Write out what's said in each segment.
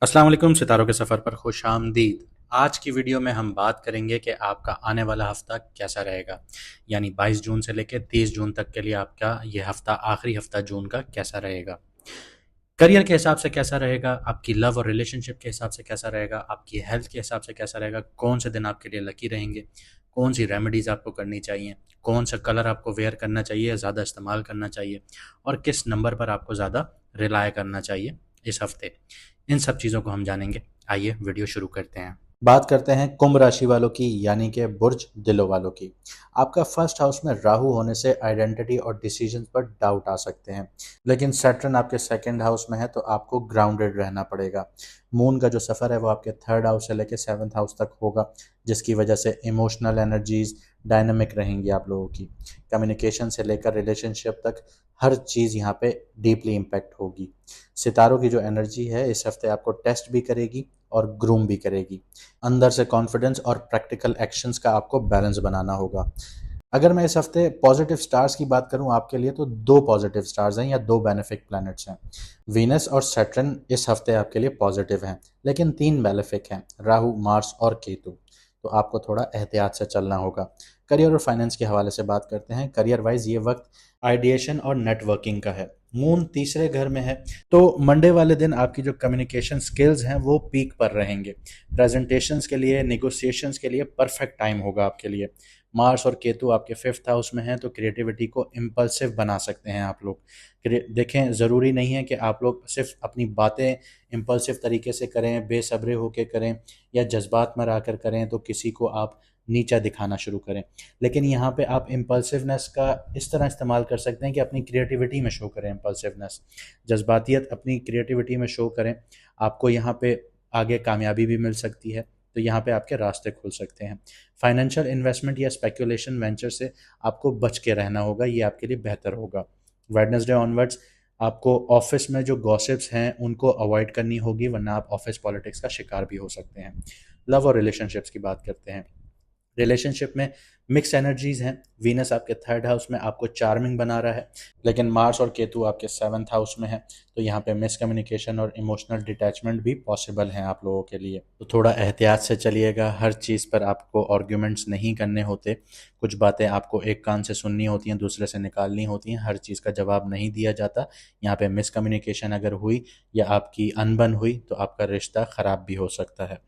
अस्सलाम वालेकुम, सितारों के सफ़र पर खुश आमदीद। आज की वीडियो में हम बात करेंगे कि आपका आने वाला हफ़्ता कैसा रहेगा। यानी 22 जून से लेकर 30 जून तक के लिए आपका ये हफ़्ता, आखिरी हफ़्ता जून का कैसा रहेगा। करियर के हिसाब से कैसा रहेगा, आपकी लव और रिलेशनशिप के हिसाब से कैसा रहेगा, आपकी हेल्थ के हिसाब से कैसा रहेगा, कौन से दिन आपके लिए लकी रहेंगे, कौन सी रेमेडीज़ आपको करनी चाहिए, कौन सा कलर आपको वेयर करना चाहिए, ज़्यादा इस्तेमाल करना चाहिए, और किस नंबर पर आपको ज़्यादा रिलाय करना चाहिए इस हफ़्ते। इन सब चीज़ों को हम जानेंगे। आइए वीडियो शुरू करते हैं। बात करते हैं कुंभ राशि वालों की, यानी कि बुर्ज दिलों वालों की। आपका फर्स्ट हाउस में राहु होने से आइडेंटिटी और डिसीजन पर डाउट आ सकते हैं, लेकिन सैटर्न आपके सेकंड हाउस में है तो आपको ग्राउंडेड रहना पड़ेगा। मून का जो सफ़र है वो आपके थर्ड हाउस से लेकर सेवन्थ हाउस तक होगा, जिसकी वजह से इमोशनल एनर्जीज डायनामिक रहेंगी आप लोगों की। कम्युनिकेशन से लेकर रिलेशनशिप तक हर चीज़ यहाँ पे डीपली इम्पैक्ट होगी। सितारों की जो एनर्जी है इस हफ्ते आपको टेस्ट भी करेगी और ग्रूम भी करेगी। अंदर से कॉन्फिडेंस और प्रैक्टिकल एक्शंस का आपको बैलेंस बनाना होगा। अगर मैं इस हफ्ते पॉजिटिव स्टार्स की बात करूं आपके लिए, तो दो पॉजिटिव स्टार्स हैं या दो बेनिफिक प्लैनेट्स हैं। वीनस और सैटर्न इस हफ्ते आपके लिए पॉजिटिव हैं, लेकिन तीन बेनिफिक हैं, राहु, मार्स और केतु। तो आपको थोड़ा एहतियात से चलना होगा। करियर और फाइनेंस के हवाले से बात करते हैं। करियर वाइज ये वक्त आइडिएशन और नेटवर्किंग का है। मून तीसरे घर में है, तो मंडे वाले दिन आपकी जो कम्युनिकेशन स्किल्स हैं वो पीक पर रहेंगे। प्रेजेंटेशंस के लिए, नेगोशिएशंस के लिए परफेक्ट टाइम होगा आपके लिए। मार्स और केतु आपके फिफ्थ हाउस में हैं, तो क्रिएटिविटी को इम्पल्सिव बना सकते हैं आप लोग। देखें, ज़रूरी नहीं है कि आप लोग सिर्फ अपनी बातें इम्पल्सिव तरीके से करें, बेसब्रे होकर करें या जज्बात में आकर करें तो किसी को आप नीचा दिखाना शुरू करें। लेकिन यहाँ पे आप इम्पल्सिवनेस का इस तरह इस्तेमाल कर सकते हैं कि अपनी क्रिएटिविटी में शो करें इम्पल्सिवनेस, जज्बातियत अपनी क्रिएटिविटी में शो करें। आपको यहाँ पे आगे कामयाबी भी मिल सकती है, तो यहाँ पे आपके रास्ते खुल सकते हैं। फाइनेंशियल इन्वेस्टमेंट या स्पेकुलेशन वेंचर से आपको बच के रहना होगा, ये आपके लिए बेहतर होगा। वेडनेसडे ऑनवर्ड्स आपको ऑफिस में जो गॉसिप्स हैं उनको अवॉइड करनी होगी, वरना आप ऑफिस पॉलिटिक्स का शिकार भी हो सकते हैं। लव और रिलेशनशिप्स की बात करते हैं। रिलेशनशिप में मिक्स एनर्जीज हैं। वीनस आपके थर्ड हाउस में आपको चार्मिंग बना रहा है, लेकिन मार्स और केतु आपके सेवन्थ हाउस में है, तो यहाँ पे मिसकम्युनिकेशन और इमोशनल डिटैचमेंट भी पॉसिबल हैं आप लोगों के लिए। तो थोड़ा एहतियात से चलिएगा, हर चीज़ पर आपको आर्ग्यूमेंट्स नहीं करने होते। कुछ बातें आपको एक कान से सुननी होती हैं, दूसरे से निकालनी होती हैं। हर चीज़ का जवाब नहीं दिया जाता। यहाँ पे मिसकम्युनिकेशन अगर हुई या आपकी अनबन हुई तो आपका रिश्ता ख़राब भी हो सकता है।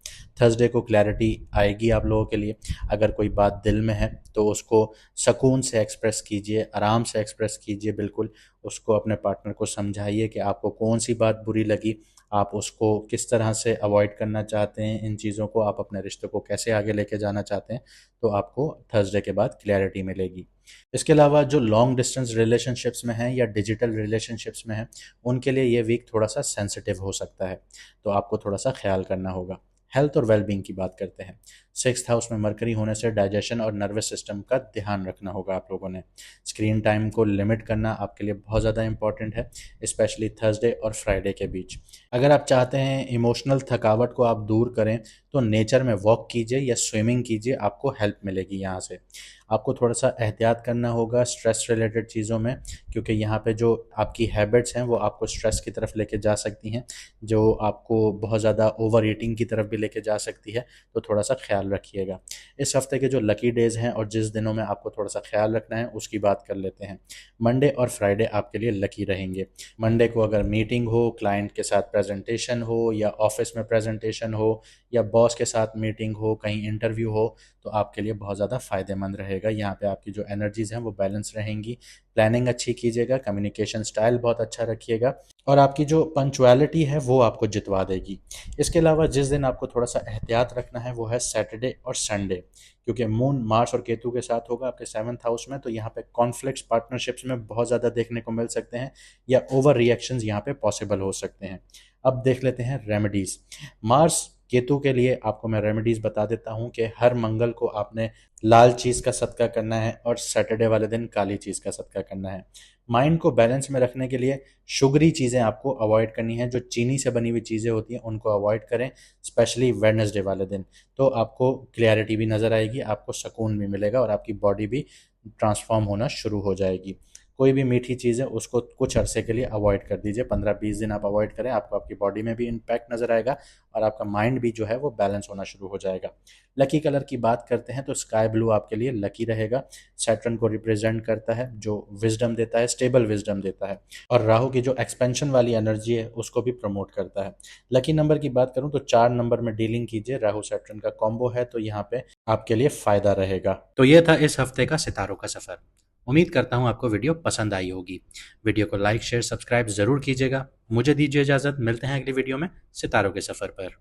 थर्सडे को क्लैरिटी आएगी आप लोगों के लिए। अगर कोई बात दिल में है तो उसको सुकून से एक्सप्रेस कीजिए, आराम से एक्सप्रेस कीजिए। बिल्कुल उसको, अपने पार्टनर को समझाइए कि आपको कौन सी बात बुरी लगी, आप उसको किस तरह से अवॉइड करना चाहते हैं, इन चीज़ों को आप अपने रिश्ते को कैसे आगे लेके जाना चाहते हैं। तो आपको थर्सडे के बाद क्लैरिटी मिलेगी। इसके अलावा जो लॉन्ग डिस्टेंस रिलेशनशिप्स में हैं या डिजिटल रिलेशनशिप्स में हैं, उनके लिए ये वीक थोड़ा सा सेंसिटिव हो सकता है, तो आपको थोड़ा सा ख्याल करना होगा। हेल्थ और वेलबींग की बात करते हैं। सिक्स्थ हाउस में मरकरी होने से डाइजेशन और नर्वस सिस्टम का ध्यान रखना होगा आप लोगों ने। स्क्रीन टाइम को लिमिट करना आपके लिए बहुत ज़्यादा इंपॉर्टेंट है, स्पेशली थर्सडे और फ्राइडे के बीच। अगर आप चाहते हैं इमोशनल थकावट को आप दूर करें, तो नेचर में वॉक कीजिए या स्विमिंग कीजिए, आपको हेल्प मिलेगी यहाँ से। आपको थोड़ा सा एहतियात करना होगा स्ट्रेस रिलेटेड चीज़ों में, क्योंकि यहाँ पे जो आपकी हैबिट्स हैं वो आपको स्ट्रेस की तरफ लेके जा सकती हैं, जो आपको बहुत ज़्यादा ओवर ईटिंग की तरफ भी लेके जा सकती है। तो थोड़ा सा ख्याल रखिएगा। इस हफ्ते के जो लकी डेज़ हैं और जिस दिनों में आपको थोड़ा सा ख्याल रखना है उसकी बात कर लेते हैं। मंडे और फ्राइडे आपके लिए लकी रहेंगे। मंडे को अगर मीटिंग हो, क्लाइंट के साथ प्रेजेंटेशन हो या ऑफिस में प्रेजेंटेशन हो या बॉस के साथ मीटिंग हो, कहीं इंटरव्यू हो, तो आपके लिए बहुत ज़्यादा फ़ायदेमंद रहेगा। यहाँ पे आपकी जो एनर्जीज़ हैं वो बैलेंस रहेंगी। प्लानिंग अच्छी कीजिएगा, कम्युनिकेशन स्टाइल बहुत अच्छा रखिएगा, और आपकी जो पंक्चुअलिटी है वो आपको जितवा देगी। इसके अलावा जिस दिन आपको थोड़ा सा एहतियात रखना है वो है सैटरडे और संडे, क्योंकि मून मार्स और केतु के साथ होगा आपके सेवन्थ हाउस में, तो यहाँ पे कॉन्फ्लिक्ट्स पार्टनरशिप्स में बहुत ज़्यादा देखने को मिल सकते हैं या ओवर रिएक्शंस यहाँ पे पॉसिबल हो सकते हैं। अब देख लेते हैं रेमेडीज़। मार्स केतु के लिए आपको मैं रेमेडीज़ बता देता हूँ कि हर मंगल को आपने लाल चीज़ का सदका करना है और सैटरडे वाले दिन काली चीज़ का सदका करना है। माइंड को बैलेंस में रखने के लिए शुगरी चीज़ें आपको अवॉइड करनी है, जो चीनी से बनी हुई चीज़ें होती हैं उनको अवॉइड करें, स्पेशली वेडनेसडे वाले दिन। तो आपको क्लैरिटी भी नज़र आएगी, आपको सुकून भी मिलेगा और आपकी बॉडी भी ट्रांसफॉर्म होना शुरू हो जाएगी। कोई भी मीठी चीज़ है उसको कुछ अरसे के लिए अवॉइड कर दीजिए, 15-20 दिन आप अवॉइड करें, आपको आपकी बॉडी में भी इम्पैक्ट नज़र आएगा और आपका माइंड भी जो है वो बैलेंस होना शुरू हो जाएगा। लकी कलर की बात करते हैं तो स्काई ब्लू आपके लिए लकी रहेगा। सैटर्न को रिप्रेजेंट करता है जो विजडम देता है, स्टेबल विजडम देता है, और राहु की जो एक्सपेंशन वाली एनर्जी है उसको भी प्रमोट करता है। लकी नंबर की बात करूं तो 4 नंबर में डीलिंग कीजिए, राहु सैटर्न का कॉम्बो है तो यहाँ पे आपके लिए फायदा रहेगा। तो ये था इस हफ्ते का सितारों का सफर। उम्मीद करता हूँ आपको वीडियो पसंद आई होगी। वीडियो को लाइक शेयर सब्सक्राइब जरूर कीजिएगा। मुझे दीजिए इजाजत, मिलते हैं अगली वीडियो में सितारों के सफर पर।